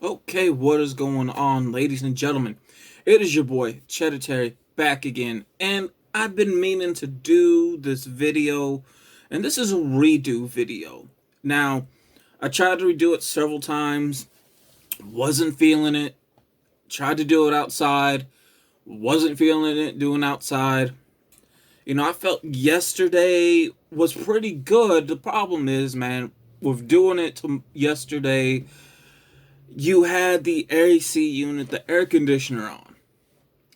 Okay, what is going on, ladies and gentlemen? It is your boy, ChEDDErTarY, back again, and I've been meaning to do this video, and this is a redo video. Now, I tried to redo it several times, wasn't feeling it, tried to do it outside, wasn't feeling it doing outside. I felt yesterday was pretty good. The problem is, man, with doing it yesterday, you had the AC unit, the air conditioner on,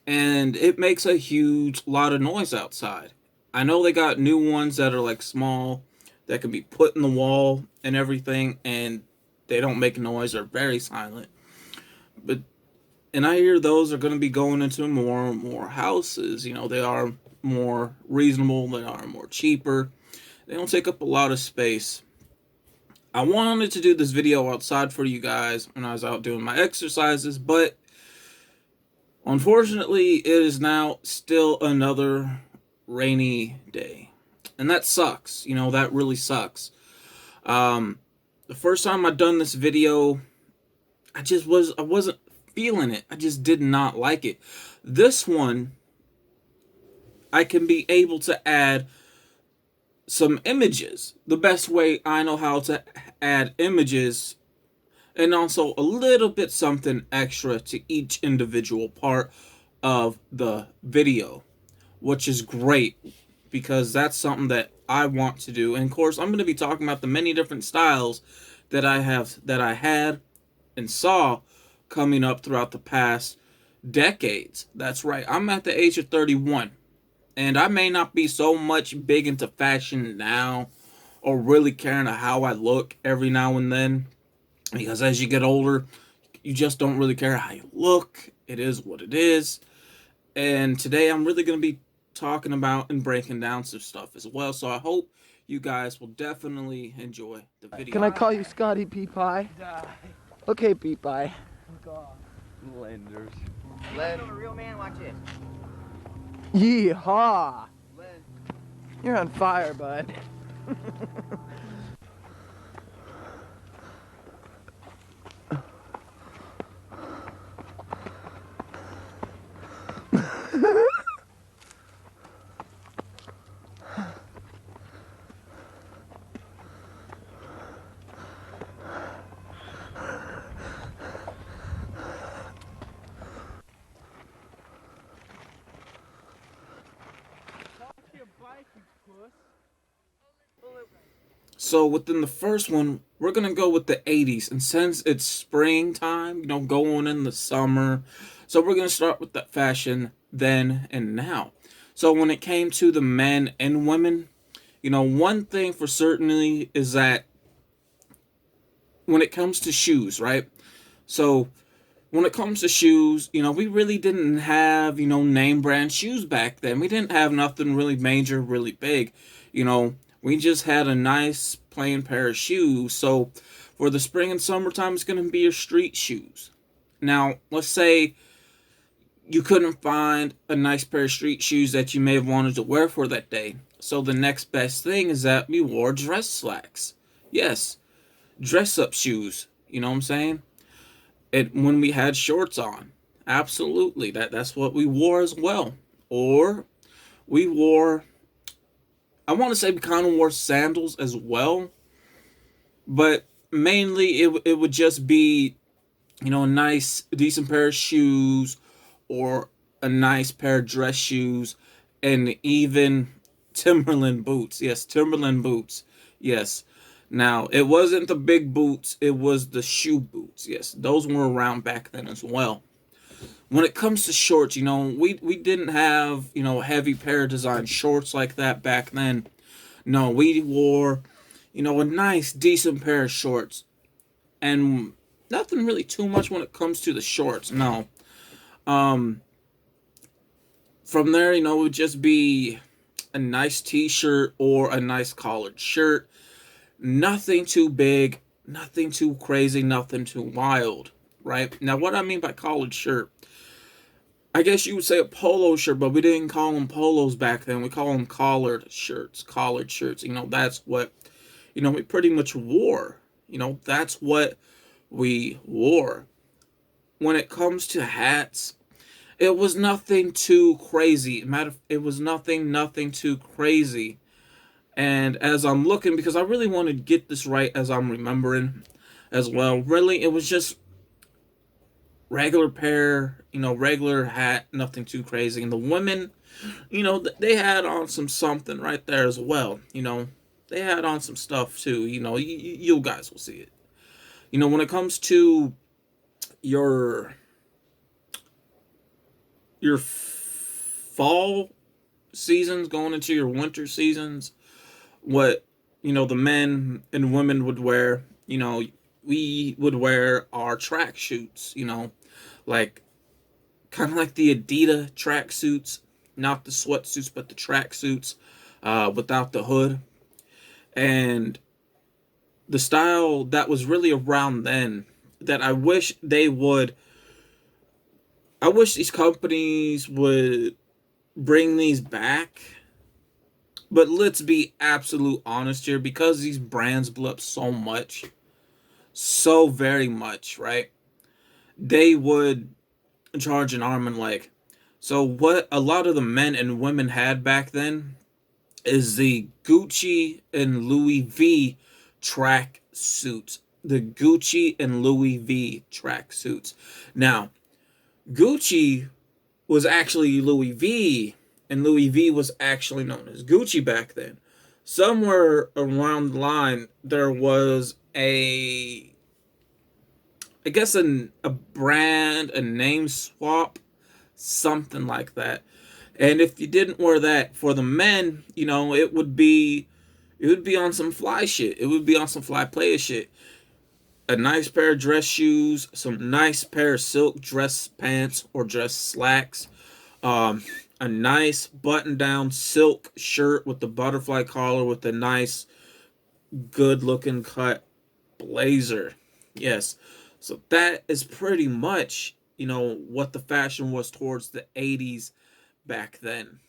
and it makes a huge lot of noise outside. I know they got new ones that are like small, that can be put in the wall and everything, and they don't make noise, they're very silent. But and I hear those are going to be going into more and more houses. They are more reasonable, they are more cheaper, they don't take up a lot of space. I wanted to do this video outside for you guys when I was out doing my exercises, but unfortunately, it is now still another rainy day. And that sucks. That really sucks. The first time I done this video, I wasn't feeling it. I just did not like it. This one, I can be able to add some images. The best way I know how to add images, and also a little bit something extra to each individual part of the video, which is great because that's something that I want to do. And of course, I'm going to be talking about the many different styles that I had and saw coming up throughout the past decades. That's right. I'm at the age of 31. And I may not be so much big into fashion now or really caring how I look every now and then. Because as you get older, you just don't really care how you look. It is what it is. And today I'm really going to be talking about and breaking down some stuff as well. So I hope you guys will definitely enjoy the video. Can I call you Scotty Pea Pie? Okay, Pea Pie. Lenders. I'm a real man, watch it. Yeehaw! You're on fire, bud. So within the first one, we're going to go with the 80s. And since it's springtime, going in the summer, so we're going to start with that fashion then and now. So when it came to the men and women, one thing for certainly is that when it comes to shoes, right? So when it comes to shoes, we really didn't have, name brand shoes back then. We didn't have nothing really major, really big. We just had a nice plain pair of shoes. So for the spring and summertime, it's going to be your street shoes. Now, let's say you couldn't find a nice pair of street shoes that you may have wanted to wear for that day. So the next best thing is that we wore dress slacks. Yes, dress up shoes. You know what I'm saying? When we had shorts on. Absolutely. That's what we wore as well. Or we wore, I want to say we kind of wore sandals as well, but mainly it would just be, a nice, decent pair of shoes or a nice pair of dress shoes and even Timberland boots. Yes, Timberland boots. Yes. Now, it wasn't the big boots, it was the shoe boots. Yes, those were around back then as well. When it comes to shorts, we didn't have, heavy pair of design shorts like that back then. No, we wore, a nice, decent pair of shorts. And nothing really too much when it comes to the shorts, no. From there, it would just be a nice t-shirt or a nice collared shirt. Nothing too big, nothing too crazy, nothing too wild, right? Now, what I mean by collared shirt, I guess you would say a polo shirt, but we didn't call them polos back then. We call them collared shirts. That's what, we pretty much wore. That's what we wore. when it comes to hats, it was nothing too crazy. It was nothing too crazy. And as I'm looking, because I really want to get this right as I'm remembering as well, really, it was just regular pair, regular hat, nothing too crazy. And the women, they had on something right there as well. They had on some stuff too. You guys will see it. When it comes to your fall seasons going into your winter seasons, what the men and women would wear, we would wear our track suits, like kind of like the Adidas track suits, not the sweatsuits, but the track suits, without the hood. And the style that was really around then, that I wish these companies would bring these back. But let's be absolute honest here, because these brands blew up so much, so very much, right? They would charge an arm and leg. So what a lot of the men and women had back then is the Gucci and Louis V track suits. The Gucci and Louis V track suits. Now, Gucci was actually Louis V, and Louis V was actually known as Gucci back then. Somewhere around the line, there was I guess a brand, a name swap, something like that. And if you didn't wear that for the men, it would be on some fly shit. It would be on some fly player shit. A nice pair of dress shoes, some nice pair of silk dress pants or dress slacks, um, a nice button-down silk shirt with the butterfly collar with a nice, good-looking cut blazer. Yes. So that is pretty much, what the fashion was towards the 80s back then.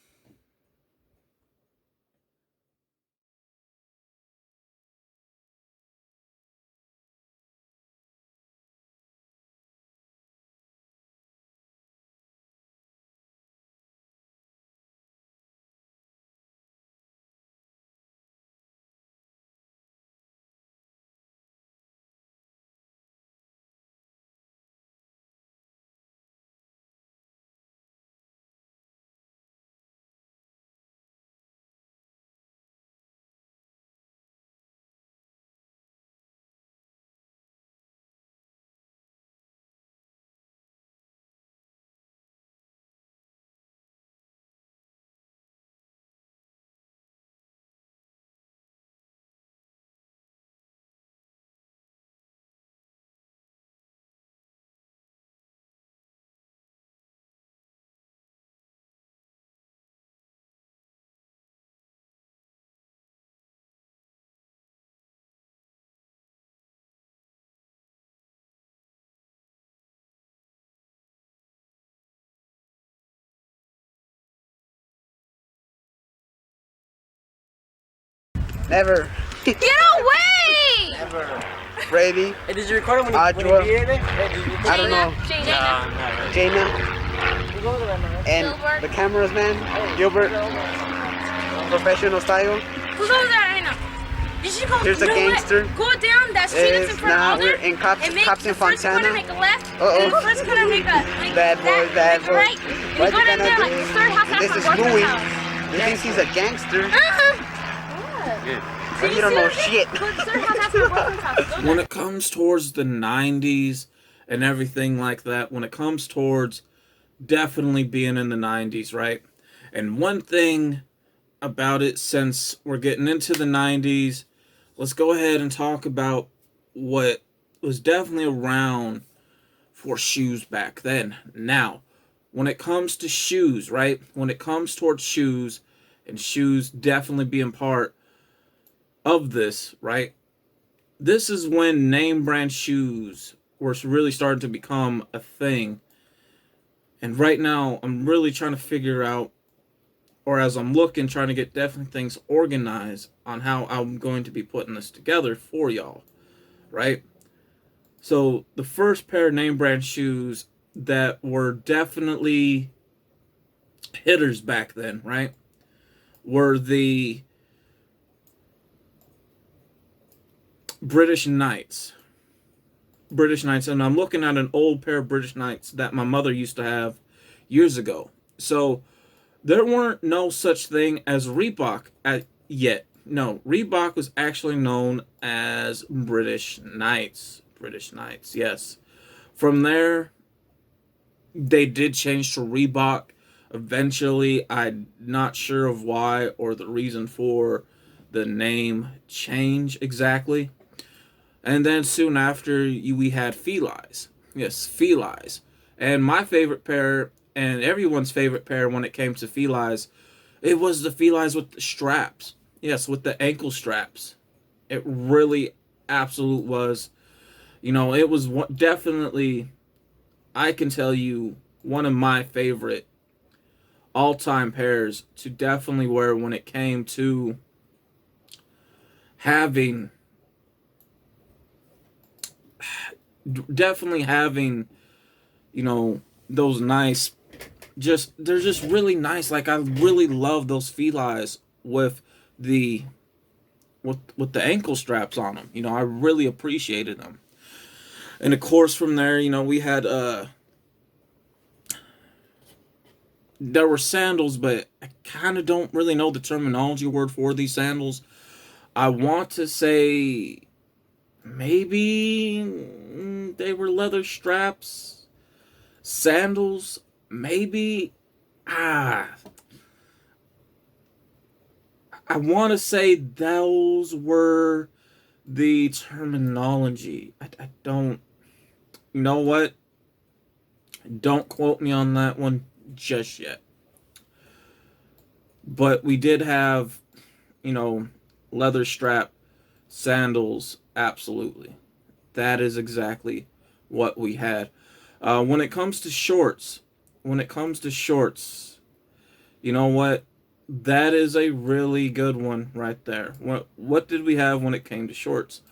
Never. Get away! Never. Brady. Hey, did you record him when Adra. he beat it? Hey, did you I don't know. Jana. Jaina. And the cameras man. Gilbert. Professional style. Who's over there right now? You should go. Here's a gangster. Go down that street that's in front Nah, of we're Alder. in Cops And make in the first corner, Fontana. make a left. Uh-oh. And the first corner, make a Bad boy, bad make boy. a right. And What you go you down gonna there do? like the third house This after is the Louis. house. He thinks he's a gangster. Good. But you don't know shit. When it comes towards the 90s and everything like that, when it comes towards definitely being in the 90s, right? And one thing about it, since we're getting into the 90s, let's go ahead and talk about what was definitely around for shoes back then. Now, when it comes to shoes, right? When it comes towards shoes, and shoes definitely being part of this, right? This is when name brand shoes were really starting to become a thing. And right now, I'm really trying to figure out, or as I'm looking, trying to get definitely things organized on how I'm going to be putting this together for y'all, right? So the first pair of name brand shoes that were definitely hitters back then, right, were the British Knights. British Knights, and I'm looking at an old pair of British Knights that my mother used to have years ago. So there weren't no such thing as Reebok yet. No, Reebok was actually known as British Knights. British Knights, yes. From there, they did change to Reebok. Eventually, I'm not sure of why or the reason for the name change exactly. And then soon after, we had Felines. Yes, Felines. And my favorite pair, and everyone's favorite pair when it came to Felines, it was the Felines with the straps. Yes, with the ankle straps. It really absolute was. It was definitely, I can tell you, one of my favorite all-time pairs to definitely wear when it came to having, definitely having, those nice, they're just really nice. Like, I really love those felines with the with the ankle straps on them. I really appreciated them. And of course, from there, we had there were sandals, but I kind of don't really know the terminology word for these sandals. I want to say maybe they were leather straps, sandals, maybe. I want to say those were the terminology. I don't. You know what? Don't quote me on that one just yet. But we did have, leather strap sandals. Absolutely. That is exactly what we had. When it comes to shorts, you know what? That is a really good one right there. What did we have when it came to shorts?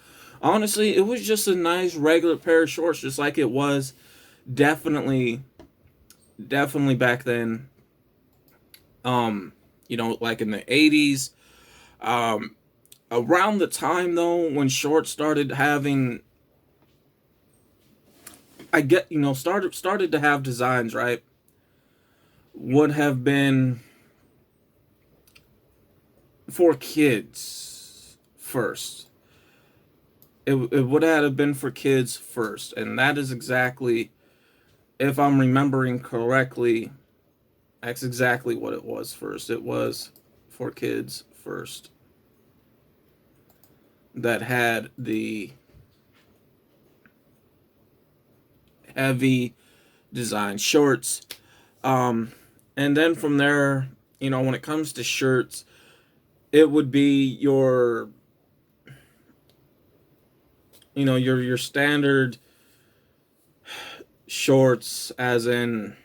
Honestly, it was just a nice regular pair of shorts, just like it was definitely back then. Like in the 80s. Around the time though when shorts started having, started to have designs, right? Would have been for kids first. It would have been for kids first, and that is exactly, if I'm remembering correctly, that's exactly what it was first. It was for kids first. That had the heavy design shorts. And then from there, when it comes to shirts, it would be your standard shorts, as in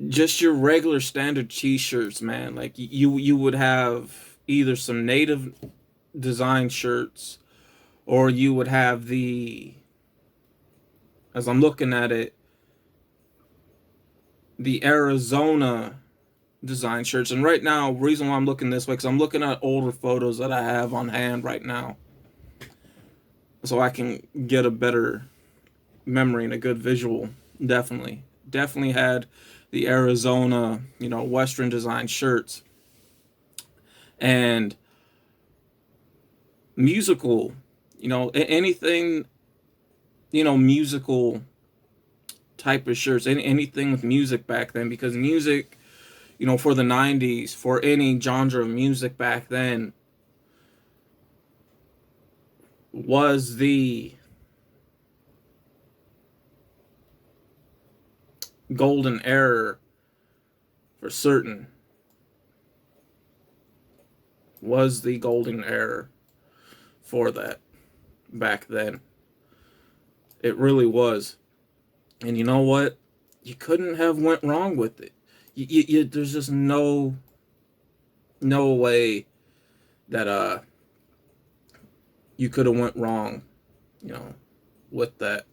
just your regular standard t-shirts, man. Like you would have either some native design shirts, or you would have as I'm looking at it, the Arizona design shirts. And right now, reason why I'm looking this way, because I'm looking at older photos that I have on hand right now, so I can get a better memory and a good visual. Definitely had the Arizona, Western design shirts. And musical, anything, musical type of shirts, anything with music back then, because music, for the 90s, for any genre of music back then, was the golden era for certain. Was the golden era for that back then. It really was. And you know what? You couldn't have went wrong with it. There's just no way that you could have went wrong, with that.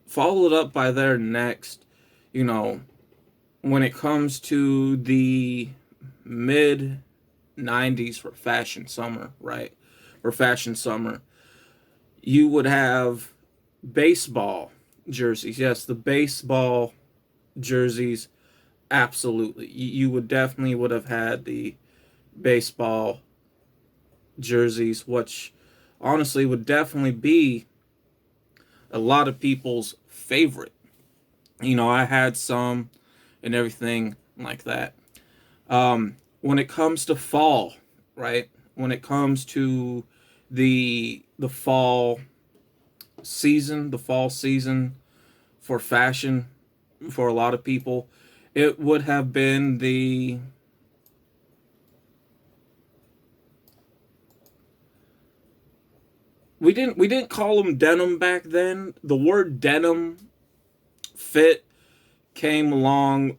Followed up by there next, you know, when it comes to the mid 90s for fashion summer, right? For fashion summer, you would have baseball jerseys. Yes, the baseball jerseys, absolutely. You would definitely would have had the baseball jerseys, which honestly would definitely be a lot of people's favorite. I had some and everything like that. When it comes to fall, right? When it comes to the fall season for fashion for a lot of people, it would have been we didn't call them denim back then. The word denim fit came along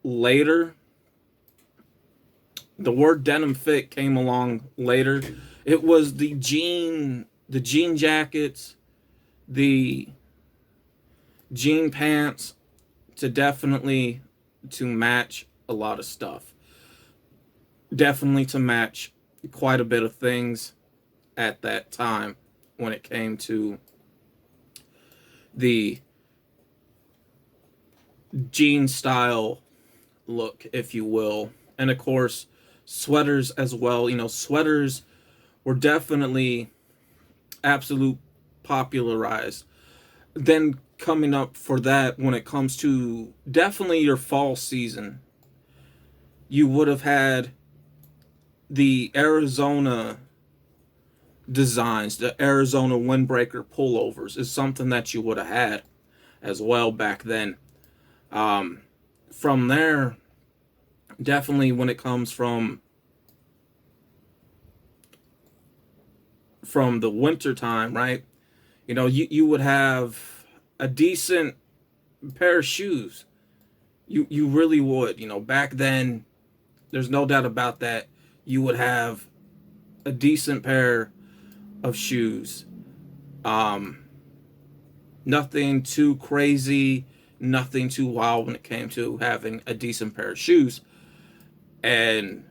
later. The word denim fit came along later. It was the jean jackets, the jean pants to match a lot of stuff. Definitely to match quite a bit of things at that time when it came to the jean style look, if you will. And of course, sweaters as well. Sweaters were definitely absolute popularized. Then coming up for that, when it comes to definitely your fall season, you would have had the Arizona designs, the Arizona windbreaker pullovers is something that you would have had as well back then. From there, definitely when it comes from the winter time, right? You would have a decent pair of shoes. You really would. Back then, there's no doubt about that. You would have a decent pair of shoes. Nothing too crazy, nothing too wild when it came to having a decent pair of shoes. And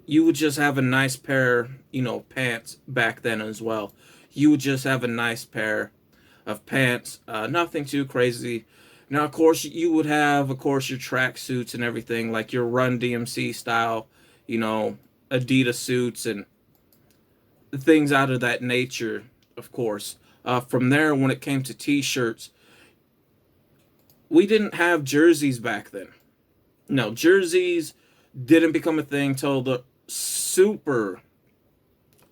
you would just have a nice pair, pants back then as well. You would just have a nice pair of pants, nothing too crazy. Now, of course, you would have, of course, your track suits and everything, like your Run DMC style, Adidas suits and things out of that nature, of course. From there, when it came to t-shirts, we didn't have jerseys back then. No, jerseys didn't become a thing till the super,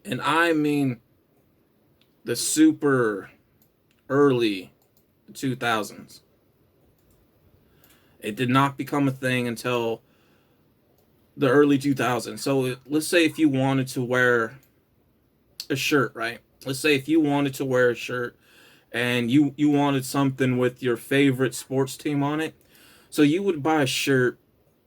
and I mean the super early 2000s. It did not become a thing until the early 2000s. So let's say if you wanted to wear a shirt, right? Let's say if you wanted to wear a shirt and you wanted something with your favorite sports team on it. So you would buy a shirt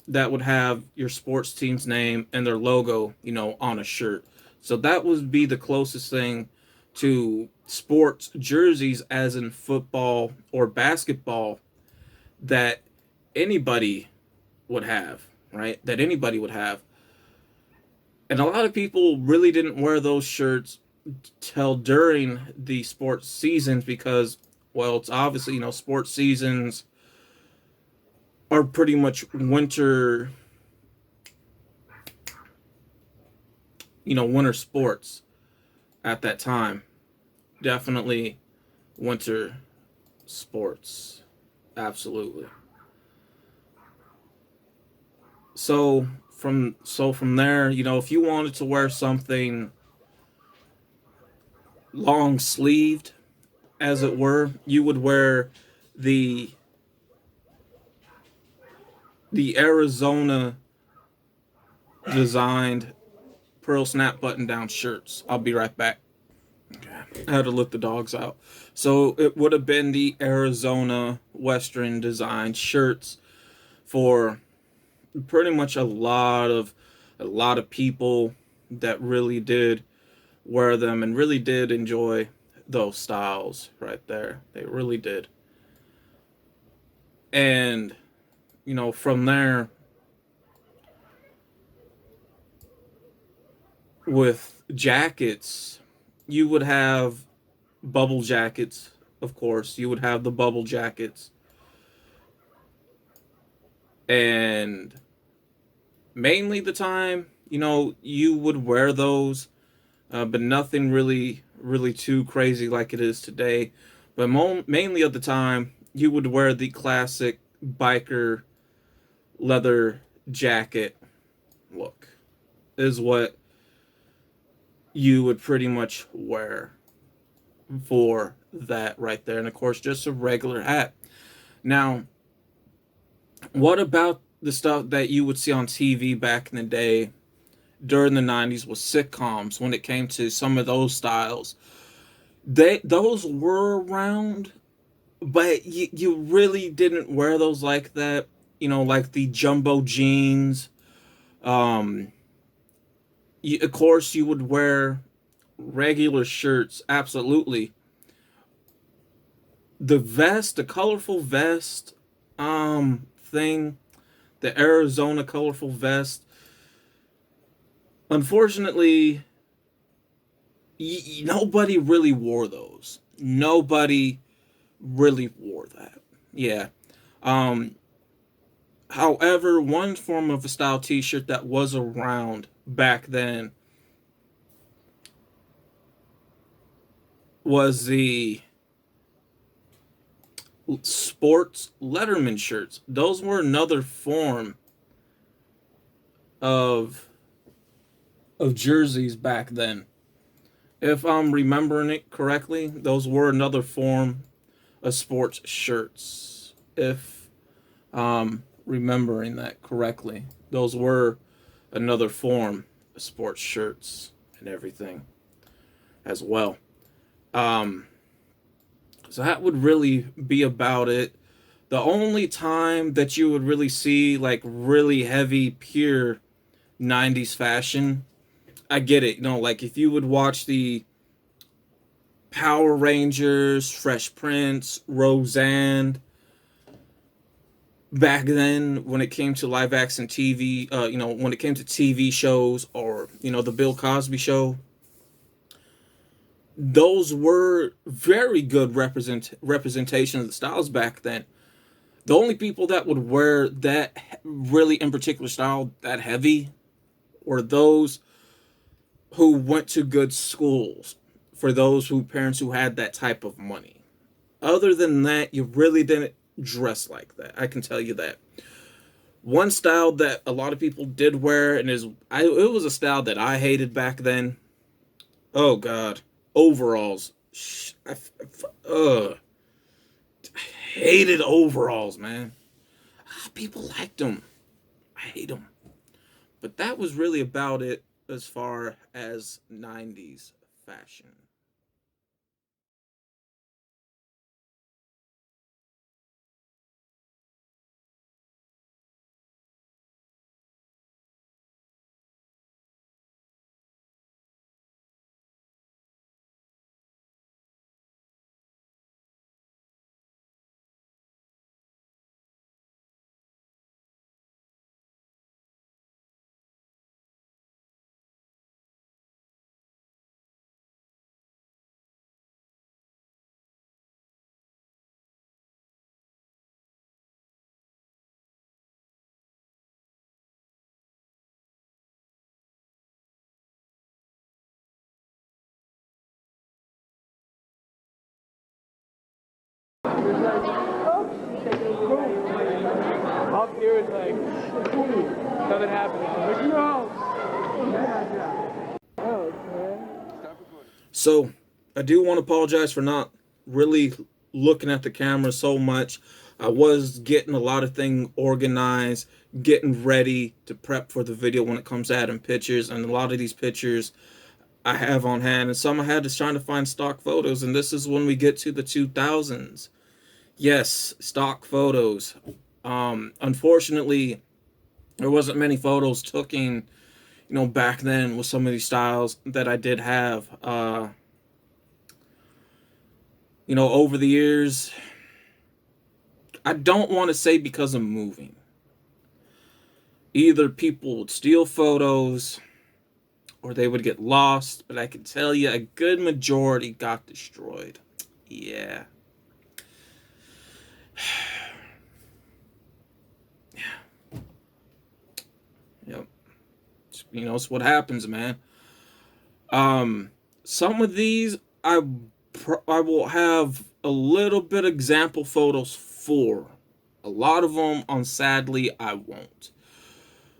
that would have your sports team's name and their logo, on a shirt. So that would be the closest thing to sports jerseys, as in football or basketball, that anybody would have, right? That anybody would have. And a lot of people really didn't wear those shirts till during the sports seasons because, well, it's obviously, sports seasons are pretty much winter, winter sports at that time. Definitely winter sports. Absolutely. So from there, if you wanted to wear something long sleeved, as it were, you would wear the Arizona designed pearl snap button down shirts. I'll be right back. I had to let the dogs out. So it would have been the Arizona Western design shirts for pretty much a lot of people that really did wear them and really did enjoy those styles right there. They really did. And from there, with jackets, you would have bubble jackets, of course. You would have the bubble jackets. And mainly the time, you would wear those, but nothing really too crazy like it is today. But mainly of the time, you would wear the classic biker leather jacket look, is what you would pretty much wear for that right there. And of course, just a regular hat. Now, what about the stuff that you would see on TV back in the day during the 90s with sitcoms when it came to some of those styles? Those were around, but you really didn't wear those like that. Like the jumbo jeans. Of course, you would wear regular shirts, absolutely. The colorful vest, thing, the Arizona colorful vest. Unfortunately, nobody really wore those. Nobody really wore that. Yeah. However, one form of a style T-shirt that was around back then was the sports Letterman shirts. Those were another form of jerseys back then. If I'm remembering it correctly, those were another form of sports shirts. If remembering that correctly, those were another form of sports shirts and everything as well. So that would really be about it. The only time that you would really see like really heavy, pure 90s fashion, I get it. Like if you would watch the Power Rangers, Fresh Prince, Roseanne, back then when it came to live action TV, when it came to TV shows or, the Bill Cosby show, those were very good representation of the styles back then. The only people that would wear that really in particular style that heavy were those who went to good schools, for those parents who had that type of money. Other than that, you really didn't dress like that. I can tell you that. One style that a lot of people did wear, and it was a style that I hated back then. Oh God, overalls. I hated overalls, man. People liked them. I hate them. But that was really about it as far as 90s fashion. Up here is like, nothing happening. I'm like, no! So, I do want to apologize for not really looking at the camera so much. I was getting a lot of things organized, getting ready to prep for the video when it comes to adding pictures, and a lot of these pictures I have on hand, and some I had to trying to find stock photos, and this is when we get to the 2000s. Yes, stock photos. Unfortunately, there wasn't many photos taken, back then with some of these styles that I did have. Over the years, I don't want to say because of moving. Either people would steal photos or they would get lost, but I can tell you a good majority got destroyed. Yeah. Yep. It's what happens, man. Some of these I will have a little bit example photos for. A lot of them, sadly, I won't.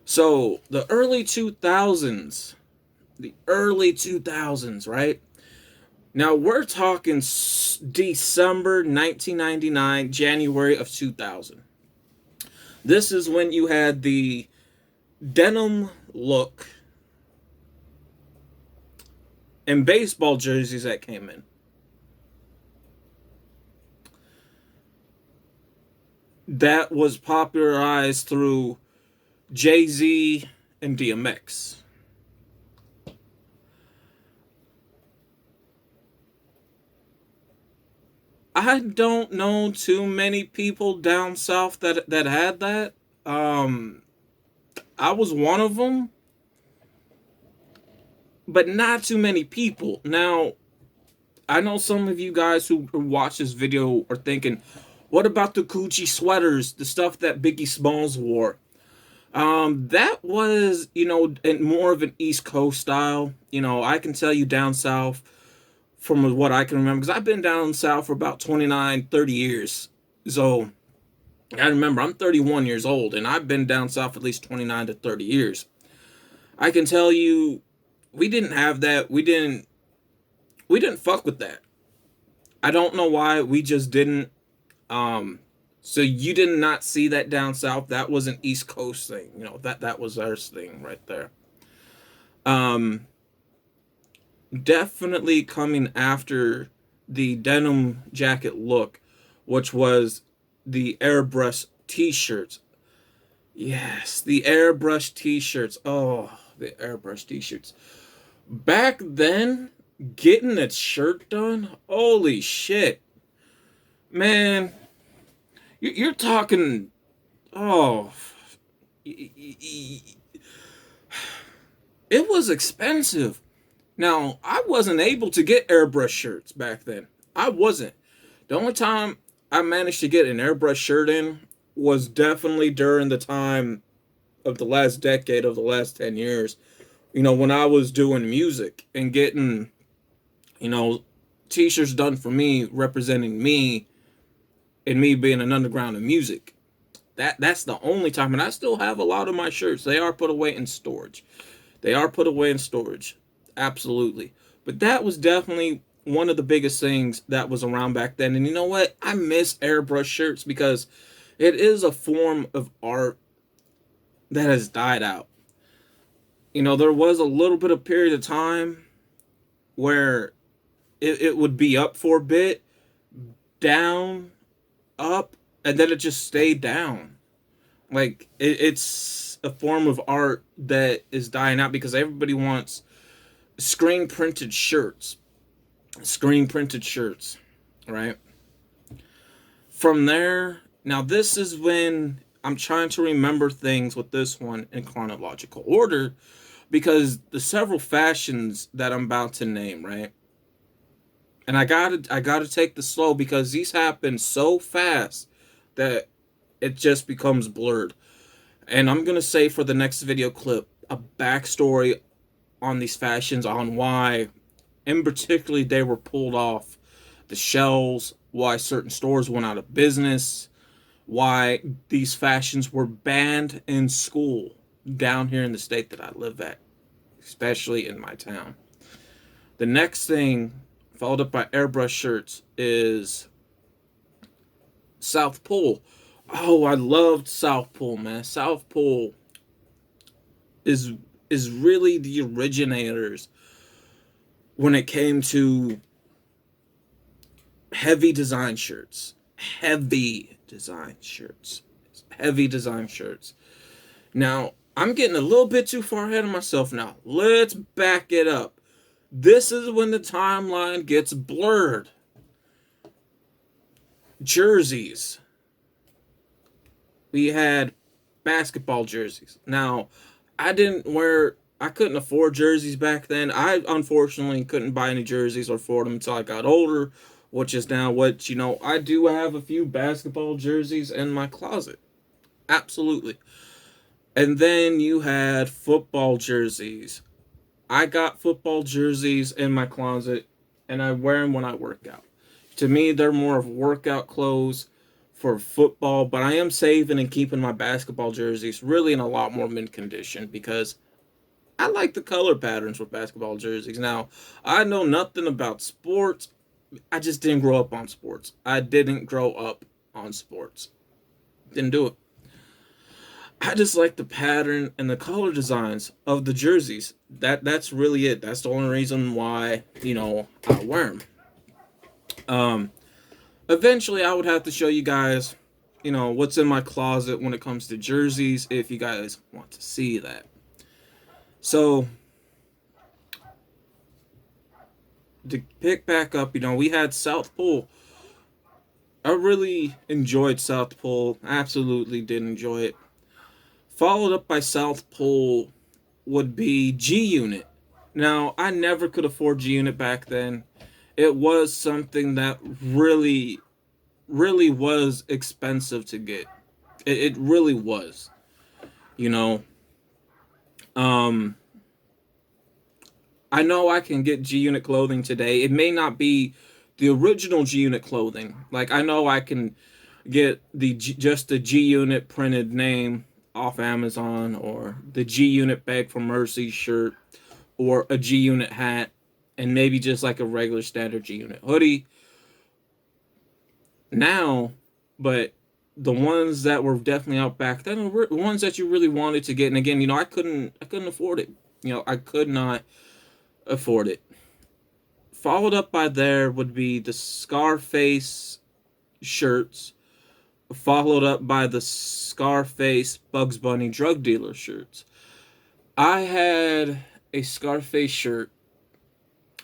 So the early 2000s, right? Now we're talking December 1999, January of 2000. This is when you had the denim look and baseball jerseys that came in. That was popularized through Jay-Z and DMX. I don't know too many people down south that had that. I was one of them, but not too many people. Now, I know some of you guys who watch this video are thinking, what about the Gucci sweaters, the stuff that Biggie Smalls wore? That was, more of an East Coast style. I can tell you down south, from what I can remember, because I've been down south for about 29, 30 years. So, I remember I'm 31 years old, and I've been down south at least 29 to 30 years. I can tell you, we didn't have that. We didn't fuck with that. I don't know why, we just didn't. So you did not see that down south. That was an East Coast thing. That was our thing right there. Definitely coming after the denim jacket look, which was the airbrush t-shirts. Yes, the airbrush t-shirts. Oh, the airbrush t-shirts. Back then, getting a shirt done, holy shit. Man, you're talking, oh, it was expensive. Now, I wasn't able to get airbrush shirts back then. I wasn't. The only time I managed to get an airbrush shirt in was definitely during the time of the last decade of the last 10 years. When I was doing music and getting, t-shirts done for me, representing me, and me being an underground in music. That's the only time, and I still have a lot of my shirts. They are put away in storage. Absolutely. But that was definitely one of the biggest things that was around back then. And you know what? I miss airbrush shirts because it is a form of art that has died out. There was a little bit of period of time where it would be up for a bit, down, up, and then it just stayed down. Like, it's a form of art that is dying out because everybody wants screen printed shirts, right? From there, now this is when I'm trying to remember things with this one in chronological order, because the several fashions that I'm about to name, right? And I gotta take the slow because these happen so fast that it just becomes blurred. And I'm gonna say for the next video clip a backstory on these fashions, on why, in particularly, they were pulled off the shelves, why certain stores went out of business, why these fashions were banned in school down here in the state that I live at, especially in my town. The next thing, followed up by airbrush shirts, is South Pole. Oh, I loved South Pole, man. South Pole is really the originators when it came to heavy design shirts. Heavy design shirts. Heavy design shirts. Now, I'm getting a little bit too far ahead of myself now. Let's back it up. This is when the timeline gets blurred. Jerseys. We had basketball jerseys. Now, I couldn't afford jerseys back then. I unfortunately couldn't buy any jerseys or afford them until I got older, which is now what, I do have a few basketball jerseys in my closet. Absolutely. And then you had football jerseys. I got football jerseys in my closet, and I wear them when I work out. To me, they're more of workout clothes for football, but I am saving and keeping my basketball jerseys really in a lot more mint condition because I like the color patterns with basketball jerseys. Now, I know nothing about sports. I just didn't grow up on sports. Didn't do it. I just like the pattern and the color designs of the jerseys. That's really it. That's the only reason why, I wear them. Eventually, I would have to show you guys, what's in my closet when it comes to jerseys, if you guys want to see that. So, to pick back up, we had South Pole. I really enjoyed South Pole. Absolutely did enjoy it. Followed up by South Pole would be G-Unit. Now, I never could afford G-Unit back then. It was something that really, really was expensive to get. It really was. I know I can get G-Unit clothing today. It may not be the original G-Unit clothing. Like, I know I can get just the G-Unit printed name off Amazon, or the G-Unit Beg for Mercy shirt, or a G-Unit hat, and maybe just like a regular standard G-Unit hoodie now. But the ones that were definitely out back then were the ones that you really wanted to get. And again, I couldn't afford it. I could not afford it. Followed up by there would be the Scarface shirts, followed up by the Scarface Bugs Bunny drug dealer shirts. I had a Scarface shirt.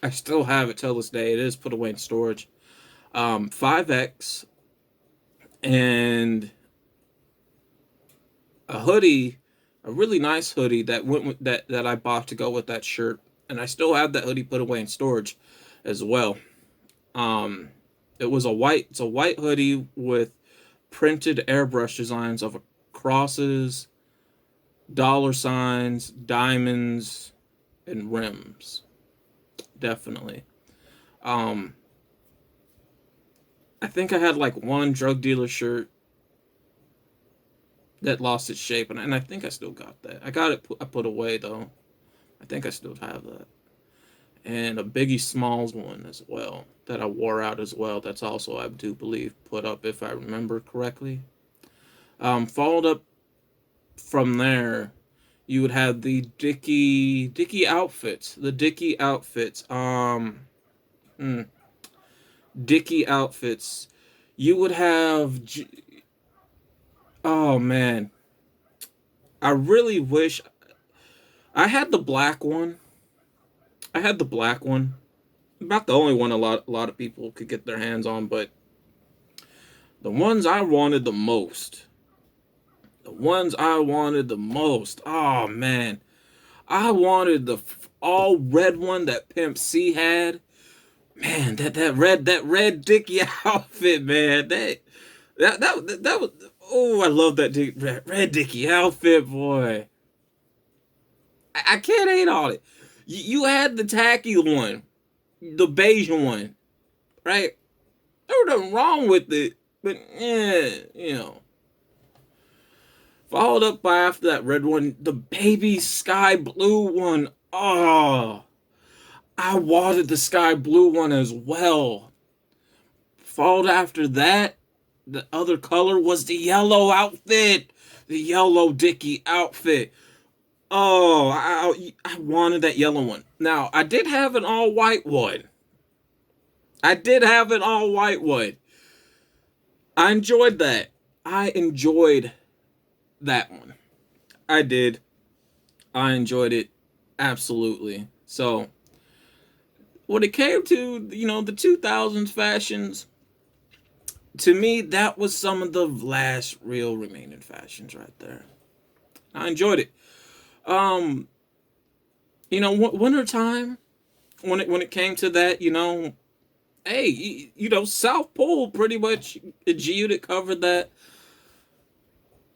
I still have it till this day. It is put away in storage. 5X and a hoodie, a really nice hoodie that went with that I bought to go with that shirt, and I still have that hoodie put away in storage as well. It's a white hoodie with printed airbrush designs of crosses, dollar signs, diamonds, and rims. Definitely. I think I had like one drug dealer shirt that lost its shape, and I think I still got that. I got it. I put away though. I think I still have that. And a Biggie Smalls one as well that I wore out as well. That's also, I do believe, put up, if I remember correctly. Followed up from there, you would have the Dickie outfits. The Dickie outfits. Dickie outfits. You would have. Oh man, I really wish I had the black one. About the only one a lot of people could get their hands on, but the ones I wanted the most. Oh man, I wanted the all red one that Pimp C had. Man, that red Dickie outfit, man. That was. Oh, I love that red Dickie outfit, boy. I can't hate on it. You had the tacky one, the beige one, right? There was nothing wrong with it, but Followed up by, after that red one, the baby sky blue one. Oh, I wanted the sky blue one as well. Followed after that, the other color was the yellow outfit. The yellow Dickie outfit. Oh, I wanted that yellow one. Now, I did have an all-white one. I did have an all-white one. I enjoyed that. I enjoyed that one. I did. I enjoyed it absolutely. So, when it came to, the 2000s fashions, to me, that was some of the last real remaining fashions right there. I enjoyed it. Winter time, when it came to that, hey, South Pole pretty much Geodet covered that.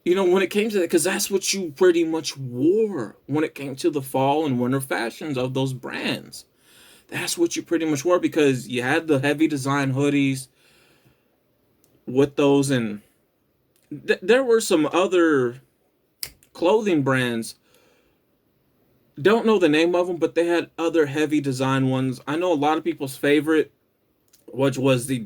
When it came to that, because that's what you pretty much wore when it came to the fall and winter fashions of those brands. That's what you pretty much wore, because you had the heavy design hoodies with those, and there were some other clothing brands. Don't know the name of them, but they had other heavy design ones. I know a lot of people's favorite, which was the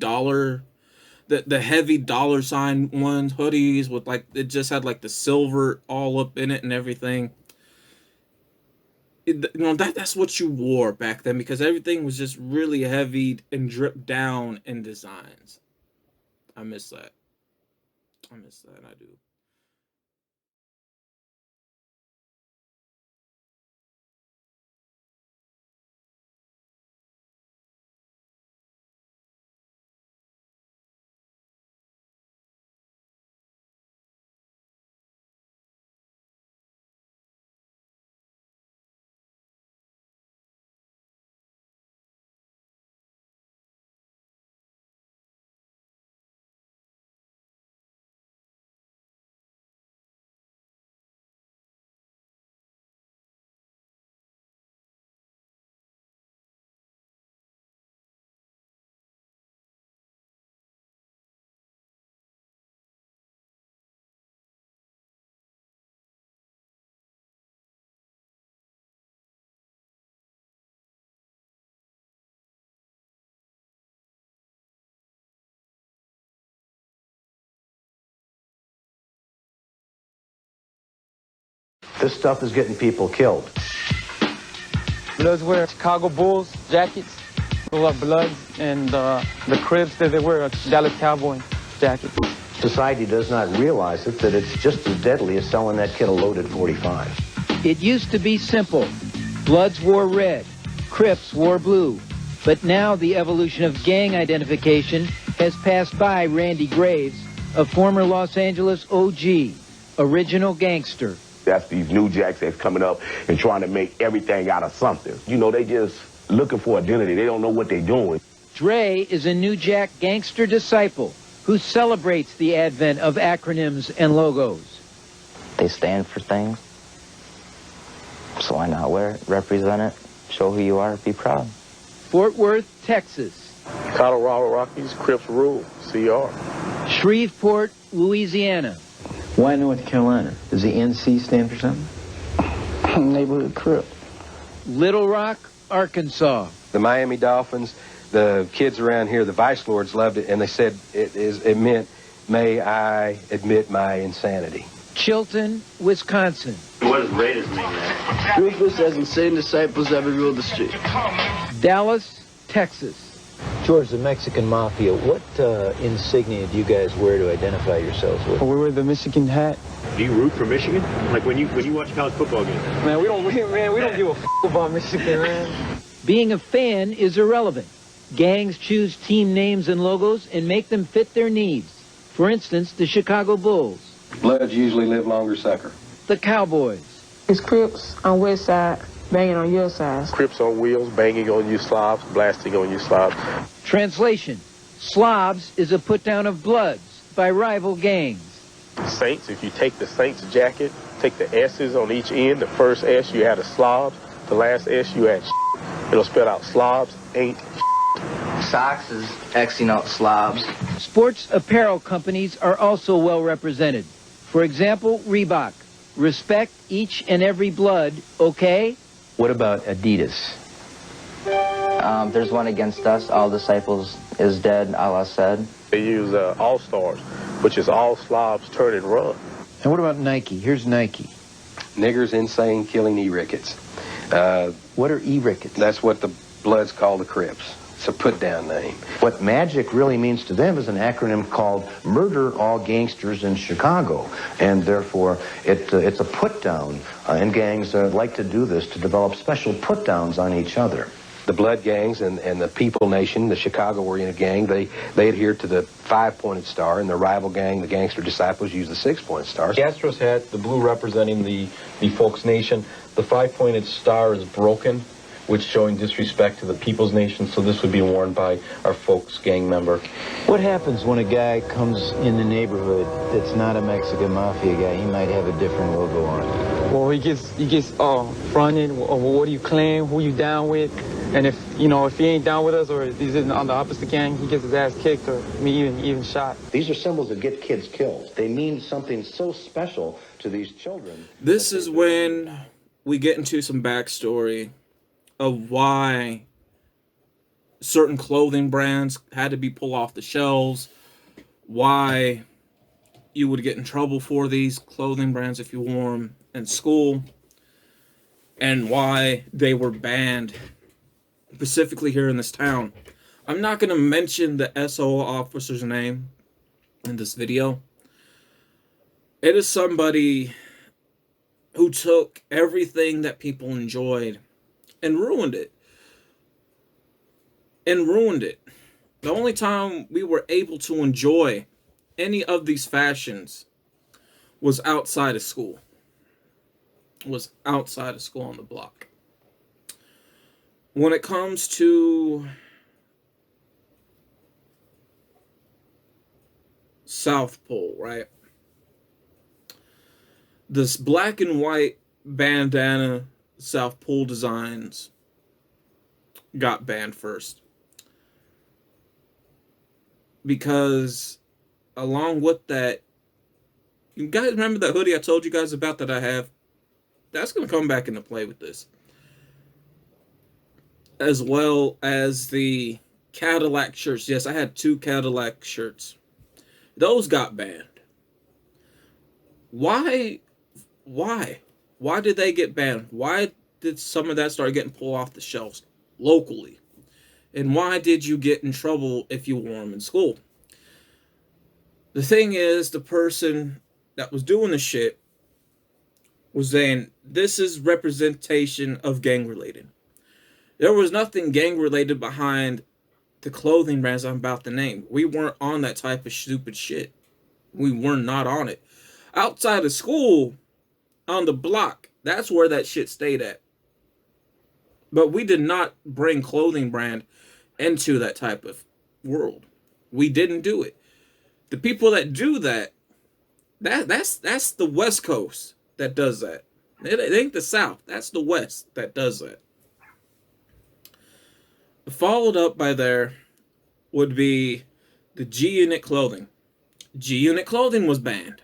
heavy dollar sign ones, hoodies with it just had the silver all up in it and everything. That's what you wore back then, because everything was just really heavy and dripped down in designs. I miss that. I do. This stuff is getting people killed. Bloods wear Chicago Bulls jackets, full of Bloods, and the Crips that they wear Dallas Cowboy jackets. Society does not realize it, that it's just as deadly as selling that kid a loaded 45. It used to be simple. Bloods wore red, Crips wore blue. But now the evolution of gang identification has passed by Randy Graves, a former Los Angeles OG, original gangster. That's these new jacks that's coming up and trying to make everything out of something. They just looking for identity. They don't know what they're doing. Dre is a New Jack gangster disciple who celebrates the advent of acronyms and logos. They stand for things, so why not wear it, represent it, show who you are, be proud. Fort Worth, Texas. Colorado Rockies, Crips rule, CR. Shreveport, Louisiana. Why North Carolina? Does the NC stand for something? Neighborhood Crip. Little Rock, Arkansas. The Miami Dolphins, the kids around here, the Vice Lords loved it, and they said it meant, may I admit my insanity. Chilton, Wisconsin. What does Raiders mean, man? Ruthless as insane disciples ever ruled the street. Dallas, Texas. George, the Mexican Mafia, what insignia do you guys wear to identify yourselves with? We wear the Michigan hat. Do you root for Michigan? Like when you watch college football games? Man, we don't give a f about Michigan, man. Being a fan is irrelevant. Gangs choose team names and logos and make them fit their needs. For instance, the Chicago Bulls. Bloods usually live longer, sucker. The Cowboys. It's Crips on west side, banging on your side. Crips on wheels, banging on you slobs, blasting on you slobs. Translation: Slobs is a put-down of Bloods by rival gangs. Saints, if you take the Saints jacket, take the S's on each end. The first S, you add a slobs. The last S, you add It'll spell out slobs, ain't Sox is Xing out slobs. Sports apparel companies are also well represented. For example, Reebok. Respect each and every blood, okay? What about Adidas? There's one against us. All disciples is dead, Allah said. They use All-Stars, which is all slobs turn and run. And what about Nike? Here's Nike. niggers, insane, killing E-rickets. What are E-rickets? That's what the Bloods call the Crips. It's a put-down name. What MAGIC really means to them is an acronym called Murder All Gangsters in Chicago. And therefore, it's a put-down. And gangs like to do this to develop special put-downs on each other. The Blood gangs and the People Nation, the Chicago-oriented gang, they adhere to the 5-pointed star, and the rival gang, the Gangster Disciples, use the 6-pointed star. The Astros hat, the blue representing the Folks Nation. The 5-pointed star is broken, which showing disrespect to the People's Nation, so this would be worn by our Folks gang member. What happens when a guy comes in the neighborhood that's not a Mexican Mafia guy? He might have a different logo on. Well, he gets fronted. Or what do you claim? Who you down with? And if he ain't down with us, or he's on the opposite gang, he gets his ass kicked, or even shot. These are symbols that get kids killed. They mean something so special to these children. This is when we get into some backstory of why certain clothing brands had to be pulled off the shelves, why you would get in trouble for these clothing brands if you wore them in school, and why they were banned specifically here in this town. I'm not going to mention the SO officer's name in this video. It is somebody who took everything that people enjoyed and ruined it. The only time we were able to enjoy any of these fashions was outside of school. Was outside of school on the block. When it comes to South Pole, right? This black and white bandana South Pole designs got banned first. Because along with that, you guys remember that hoodie I told you guys about that I have? That's going to come back into play with this. As well as the Cadillac shirts. Yes, I had 2 Cadillac shirts. Those got banned. Why? Why did they get banned? Why did some of that start getting pulled off the shelves locally? And why did you get in trouble if you wore them in school? The thing is, the person that was doing the shit was saying, this is representation of gang-related. There was nothing gang-related behind the clothing brands I'm about to name. We weren't on that type of stupid shit. We were not on it. Outside of school, on the block, that's where that shit stayed at. But we did not bring clothing brand into that type of world. We didn't do it. The people that do that's the West Coast that does that. It ain't the South. That's the West that does that. Followed up by there would be the G-Unit clothing. G-Unit clothing was banned.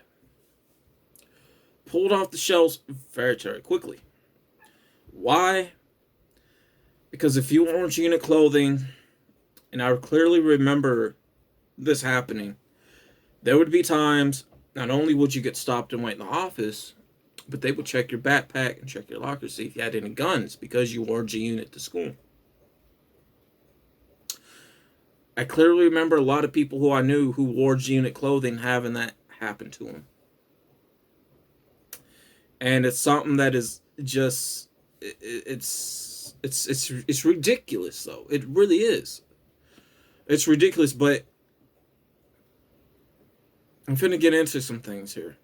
Pulled off the shelves very, very quickly. Why? Because if you wore G-Unit clothing, and I clearly remember this happening, there would be times, not only would you get stopped and wait in the office, but they would check your backpack and check your locker to see if you had any guns because you wore G-Unit to school. I clearly remember a lot of people who I knew who wore G-Unit clothing having that happen to them. And it's something that is just, it's ridiculous, though. It really is. It's ridiculous, but I'm finna get into some things here.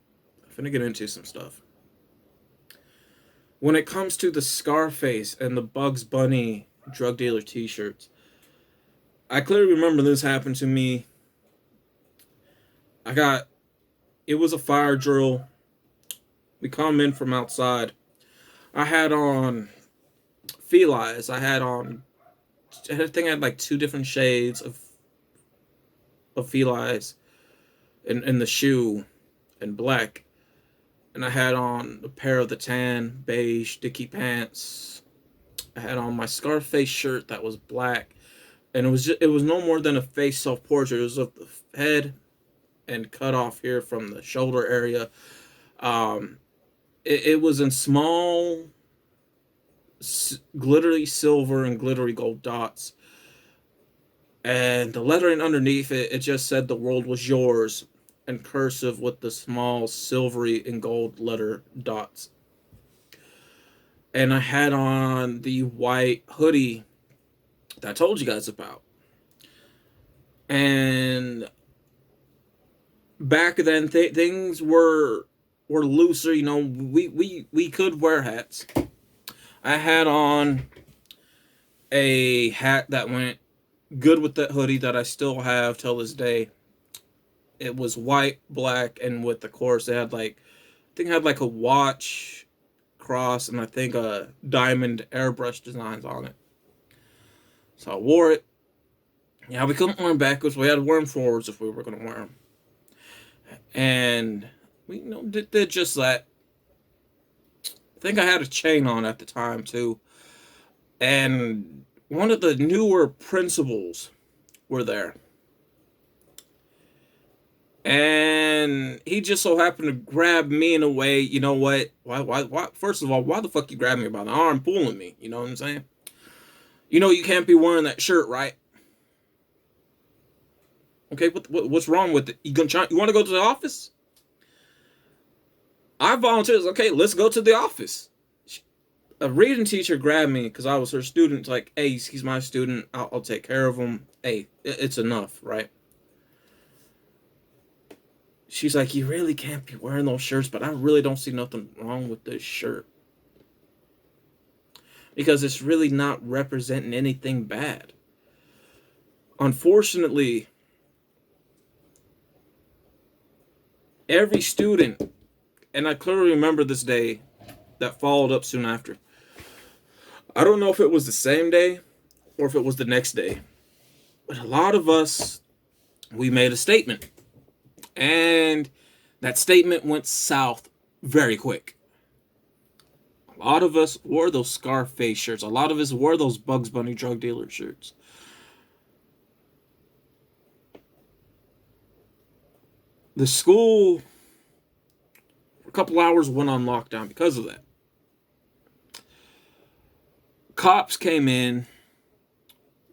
I'm finna get into some stuff. When it comes to the Scarface and the Bugs Bunny drug dealer t-shirts, I clearly remember this happened to me. It was a fire drill. We come in from outside. I had on Felines. I think I had like 2 different shades of Felines in the shoe in black. And I had on a pair of the tan beige Dickie pants. I had on my Scarface shirt that was black. And it was no more than a face self-portrait. It was of the head and cut off here from the shoulder area. It was in small, glittery silver and glittery gold dots. And the lettering underneath it, it just said the world was yours in cursive with the small silvery and gold letter dots. And I had on the white hoodie that I told you guys about. And back then, things were looser. You know, we could wear hats. I had on a hat that went good with that hoodie that I still have till this day. It was white, black, and with the course, it had like, I think it had like a watch cross and I think a diamond airbrush designs on it. So I wore it. Yeah, we couldn't wear them backwards. We had to wear them forwards if we were going to wear them. And we, did just that. I think I had a chain on at the time too. And one of the newer principals were there. And he just so happened to grab me in a way, you know what? Why? First of all, why the fuck you grab me by the arm pulling me? You know what I'm saying? You know you can't be wearing that shirt, right? Okay, what's wrong with it? You want to go to the office? I volunteered. Okay, let's go to the office. A reading teacher grabbed me because I was her student. Like, hey, he's my student. I'll take care of him. Hey, it's enough, right? She's like, you really can't be wearing those shirts, but I really don't see nothing wrong with this shirt. Because it's really not representing anything bad. Unfortunately, every student, and I clearly remember this day that followed up soon after. I don't know if it was the same day or if it was the next day. But a lot of us, we made a statement. And that statement went south very quick. A lot of us wore those Scarface shirts. A lot of us wore those Bugs Bunny drug dealer shirts. The school, for a couple hours, went on lockdown because of that. Cops came in,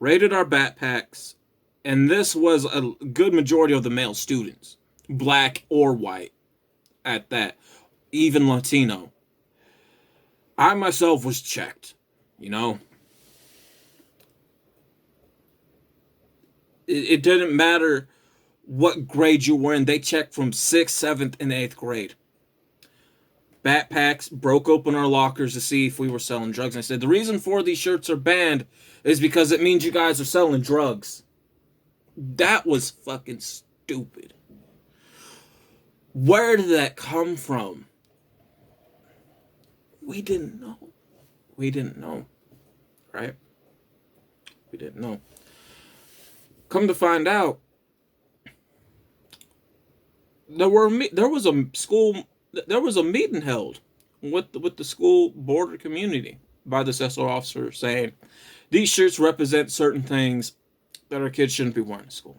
raided our backpacks, and this was a good majority of the male students. Black or white at that, even Latino. I myself was checked, you know. It didn't matter what grade you were in. They checked from 6th, 7th, and 8th grade. Backpacks, broke open our lockers to see if we were selling drugs. And I said, the reason for these shirts are banned is because it means you guys are selling drugs. That was fucking stupid. Where did that come from? We didn't know. We didn't know. Right? We didn't know. Come to find out, there was a meeting held with the school board community by the SSO officer saying these shirts represent certain things that our kids shouldn't be wearing to school.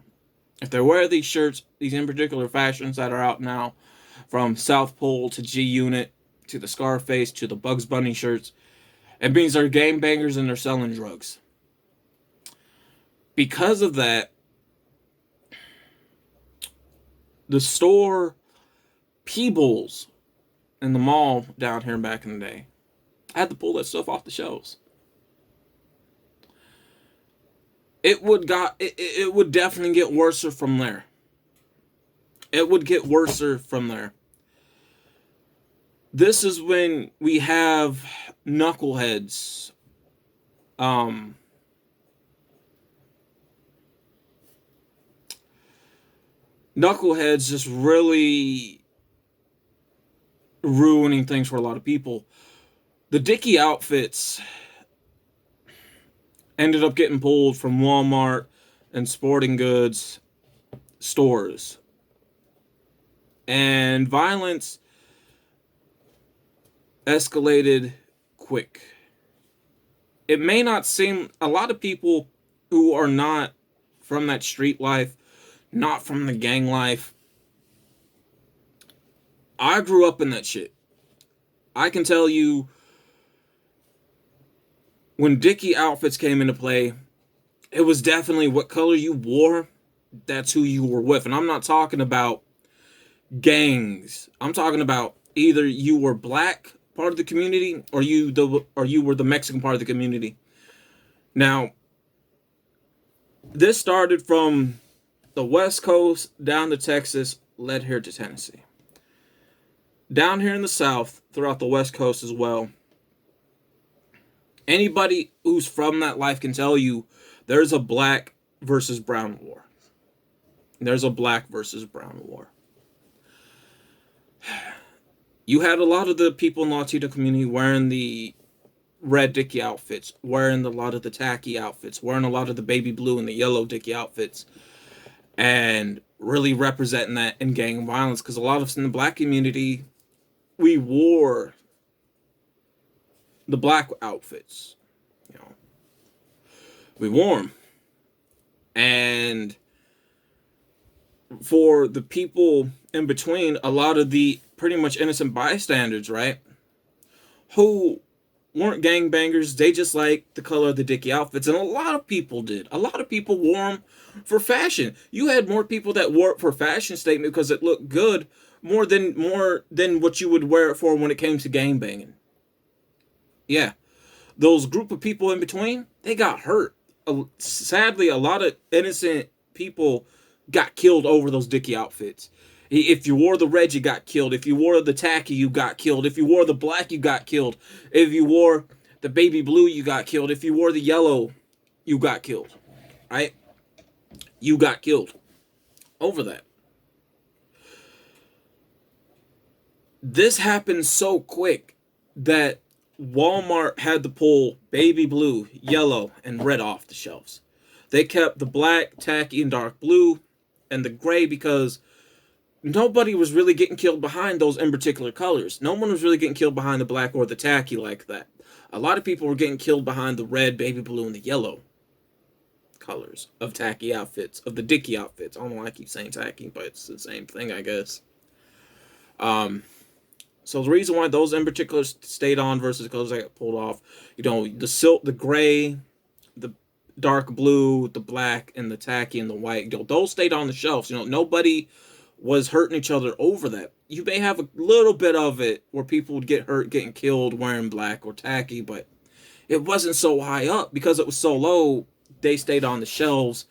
If they wear these shirts, these in particular fashions that are out now, from South Pole to G Unit to the Scarface to the Bugs Bunny shirts, it means they're game bangers and they're selling drugs. Because of that, the store Peebles in the mall down here back in the day, I had to pull that stuff off the shelves. It would definitely get worse from there. It would get worse from there. This is when we have knuckleheads. Knuckleheads just really ruining things for a lot of people. The Dickie outfits ended up getting pulled from Walmart and sporting goods stores. And violence escalated quick. It may not seem, a lot of people who are not from that street life, not from the gang life, I grew up in that shit. I can tell you, when Dickie outfits came into play, it was definitely what color you wore, that's who you were with. And I'm not talking about gangs. I'm talking about either you were black part of the community or you were the Mexican part of the community. Now, this started from the West Coast down to Texas, led here to Tennessee. Down here in the South, throughout the West Coast as well. Anybody who's from that life can tell you there's a black versus brown war. There's a black versus brown war. You had a lot of the people in the Latino community wearing the red Dickie outfits, wearing a lot of the tacky outfits, wearing a lot of the baby blue and the yellow Dickie outfits, and really representing that in gang violence. Because a lot of us in the black community, we wore the black outfits. You know, we wore them. And for the people in between, a lot of the pretty much innocent bystanders, right, who weren't gangbangers, they just liked the color of the Dickie outfits, and a lot of people did. A lot of people wore them for fashion. You had more people that wore it for fashion statement because it looked good, more than what you would wear it for when it came to gangbanging. Yeah, those group of people in between, they got hurt. Sadly, a lot of innocent people got killed over those Dickie outfits. If you wore the red, you got killed. If you wore the tacky, you got killed. If you wore the black, you got killed. If you wore the baby blue, you got killed. If you wore the yellow, you got killed. Right? You got killed over that. This happened so quick that Walmart had to pull baby blue, yellow, and red off the shelves. They kept the black, tacky, and dark blue, and the gray because nobody was really getting killed behind those in particular colors. No one was really getting killed behind the black or the tacky like that. A lot of people were getting killed behind the red, baby blue, and the yellow colors of tacky outfits, of the Dickie outfits. I don't know why I keep saying tacky, but it's the same thing, I guess. So the reason why those in particular stayed on versus the colors that got pulled off, you know, the silk, the gray, the dark blue, the black, and the tacky, and the white, you know, those stayed on the shelves. You know, nobody was hurting each other over that. You may have a little bit of it where people would get hurt getting killed wearing black or tacky, but it wasn't so high up because it was so low. They stayed on the shelves,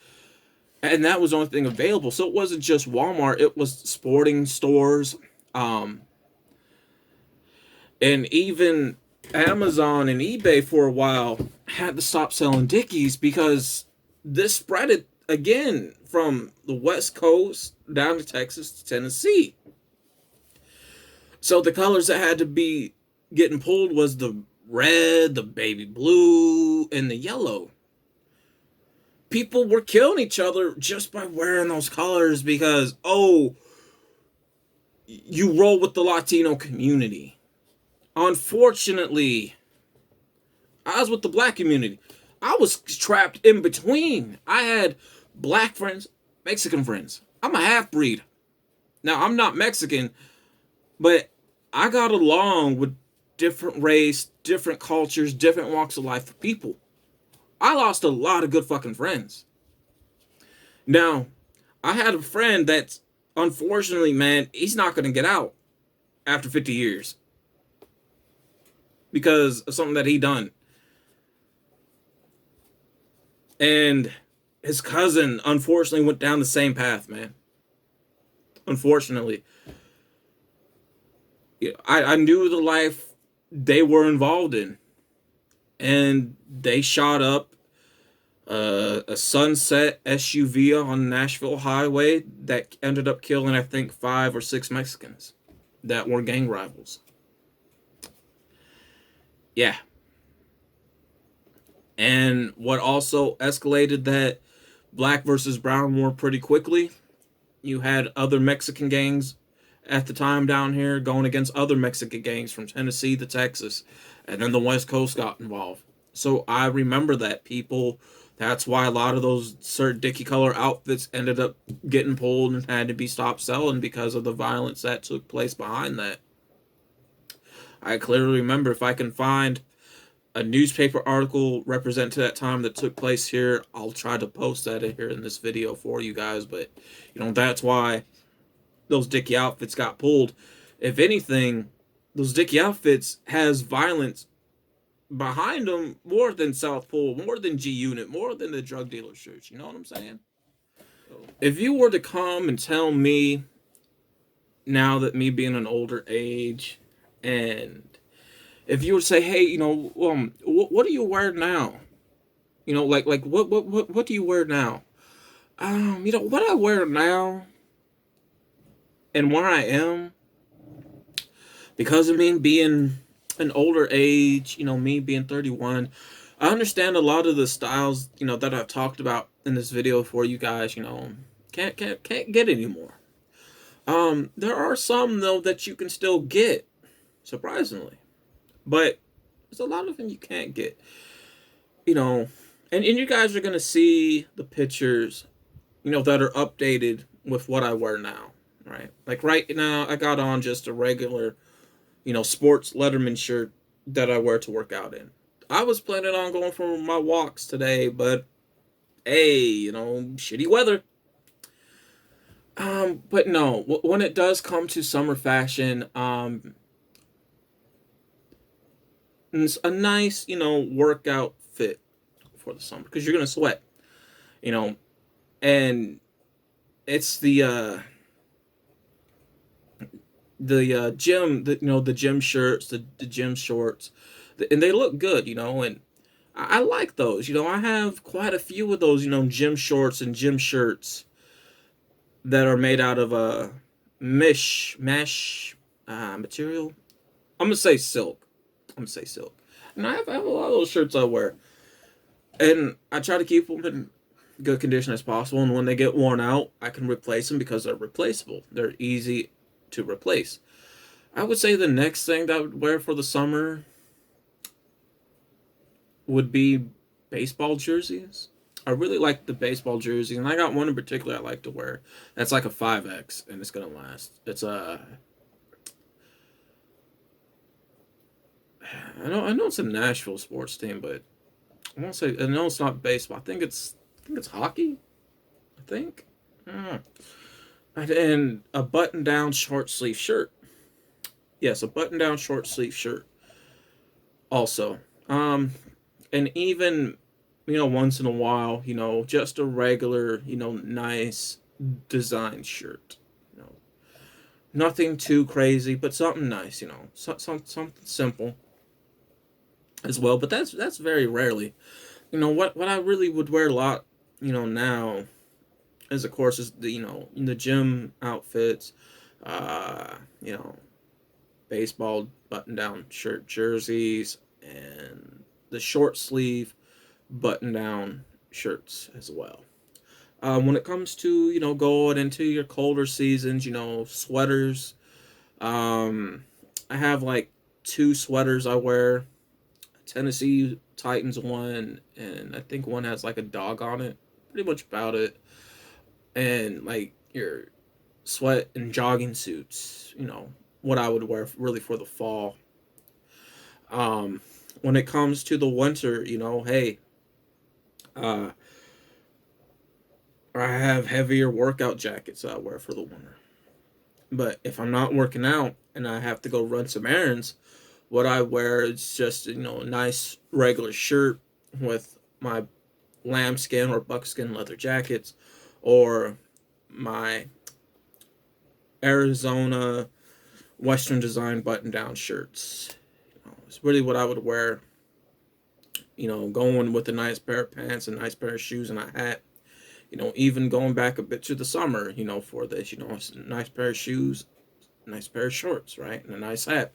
and that was the only thing available. So it wasn't just Walmart, it was sporting stores, and even Amazon and eBay for a while had to stop selling Dickies because this spread it again from the West Coast down to Texas to Tennessee. So the colors that had to be getting pulled was the red, the baby blue, and the yellow. People were killing each other just by wearing those colors because, oh, you roll with the Latino community. Unfortunately, I was with the black community. I was trapped in between. I had black friends, Mexican friends. I'm a half-breed. Now, I'm not Mexican, but I got along with different race, different cultures, different walks of life people. I lost a lot of good fucking friends. Now, I had a friend that's, unfortunately, man, he's not going to get out after 50 years. Because of something that he done. And his cousin, unfortunately, went down the same path, man. Unfortunately. I knew the life they were involved in. And they shot up a Sunset SUV on Nashville Highway that ended up killing, I think, 5 or 6 Mexicans that were gang rivals. Yeah. And what also escalated that black versus brown war pretty quickly, you had other Mexican gangs at the time down here going against other Mexican gangs from Tennessee to Texas. And then the West Coast got involved. So I remember that people, that's why a lot of those certain Dickie color outfits ended up getting pulled and had to be stopped selling because of the violence that took place behind that. I clearly remember. If I can find a newspaper article represent to that time that took place here, I'll try to post that here in this video for you guys. But that's why those Dickie outfits got pulled. If anything, those Dickie outfits has violence behind them more than South Pole, more than G Unit, more than the drug dealer shirts. You know what I'm saying? If you were to come and tell me, now that me being an older age, and if you would say, hey, what do you wear now? Like what do you wear now? What I wear now and where I am, because of me being an older age, me being 31, I understand a lot of the styles, that I've talked about in this video for you guys, can't get anymore. There are some though that you can still get, surprisingly, but there's a lot of them you can't get, and you guys are gonna see the pictures, that are updated with what I wear now, right? Like right now, I got on just a regular, sports Letterman shirt that I wear to work out in. I was planning on going for my walks today, but hey, shitty weather. But no, when it does come to summer fashion, it's a nice, workout fit for the summer because you're gonna sweat, and it's the gym, the gym shirts, the gym shorts, and they look good, and I like those. I have quite a few of those, gym shorts and gym shirts that are made out of a mesh material. I'm gonna say silk. And I have a lot of those shirts I wear, and I try to keep them in good condition as possible. And when they get worn out, I can replace them because they're replaceable. They're easy to replace. I would say the next thing that I would wear for the summer would be baseball jerseys. I really like the baseball jersey, and I got one in particular I like to wear. That's like a 5X, and it's gonna last. It's I know it's a Nashville sports team, but I know it's not baseball. I think it's hockey. I think. And a button-down short sleeve shirt. Yes, a button-down short sleeve shirt. Also, and even once in a while, just a regular, nice design shirt. Nothing too crazy, but something nice. Something simple as well. But that's very rarely. What I really would wear a lot, now, is of course is the gym outfits, uh, you know, baseball button-down shirt jerseys, and the short sleeve button-down shirts as well. When it comes to going into your colder seasons, sweaters. I have like two sweaters I wear. Tennessee Titans one, and I think one has like a dog on it. Pretty much about it. And like your sweat and jogging suits, what I would wear really for the fall. When it comes to the winter, hey, uh, I have heavier workout jackets that I wear for the winter. But if I'm not working out and I have to go run some errands, what I wear is just a nice regular shirt with my lambskin or buckskin leather jackets, or my Arizona Western design button down shirts. It's really what I would wear. Going with a nice pair of pants, a nice pair of shoes, and a hat. Even going back a bit to the summer, for this, a nice pair of shoes, a nice pair of shorts, right, and a nice hat.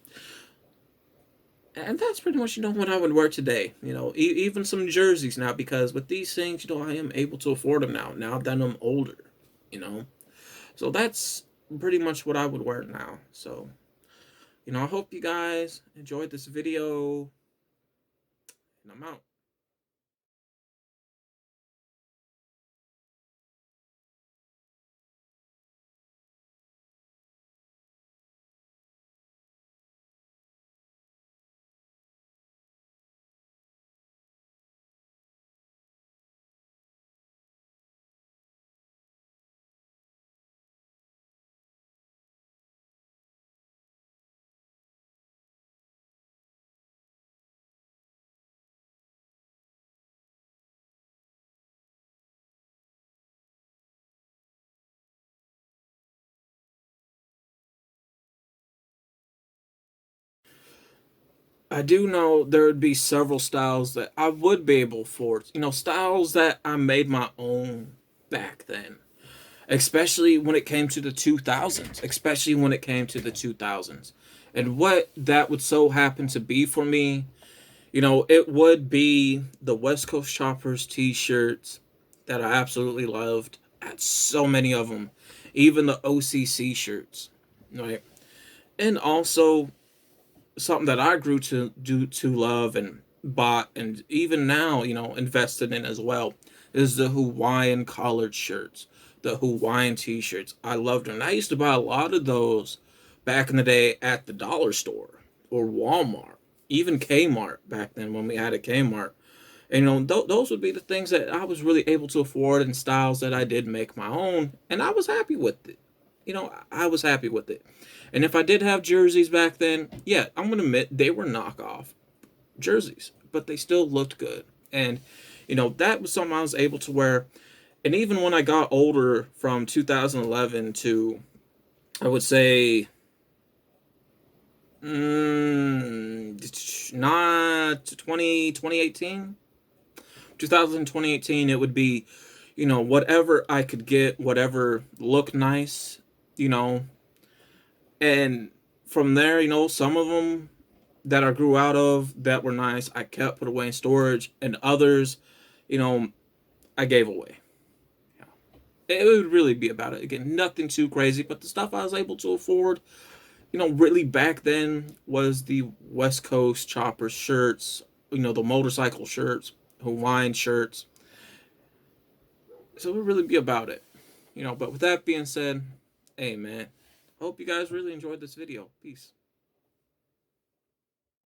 And that's pretty much, what I would wear today. Even some jerseys now, because with these things, I am able to afford them now that I'm older, So that's pretty much what I would wear now. So, I hope you guys enjoyed this video, and I'm out. I do know there would be several styles that I would be able to afford. You know, styles that I made my own back then. Especially when it came to the 2000s. Especially when it came to the 2000s. And what that would so happen to be for me, you know, it would be the West Coast Choppers t-shirts that I absolutely loved. I had so many of them. Even the OCC shirts, right? And also something that I grew to love and bought and even now, you know, invested in as well is the Hawaiian collared shirts, the Hawaiian t-shirts. I loved them. And I used to buy a lot of those back in the day at the dollar store or Walmart, even Kmart back then when we had a Kmart. And, you know, those would be the things that I was really able to afford and styles that I did make my own. And I was happy with it. You know, I was happy with it. And if I did have jerseys back then, yeah, I'm going to admit they were knockoff jerseys, but they still looked good. And, you know, that was something I was able to wear. And even when I got older from 2011 to, I would say, not 2018, 2018, it would be, you know, whatever I could get, whatever looked nice, you know. And from there, you know, some of them that I grew out of that were nice, I kept, put away in storage, and others, you know, I gave away. It would really be about it. Again, nothing too crazy, but the stuff I was able to afford, you know, really back then was the West Coast Chopper shirts, you know, the motorcycle shirts, Hawaiian shirts. So it would really be about it. You know, but with that being said, hey man, I hope you guys really enjoyed this video. Peace.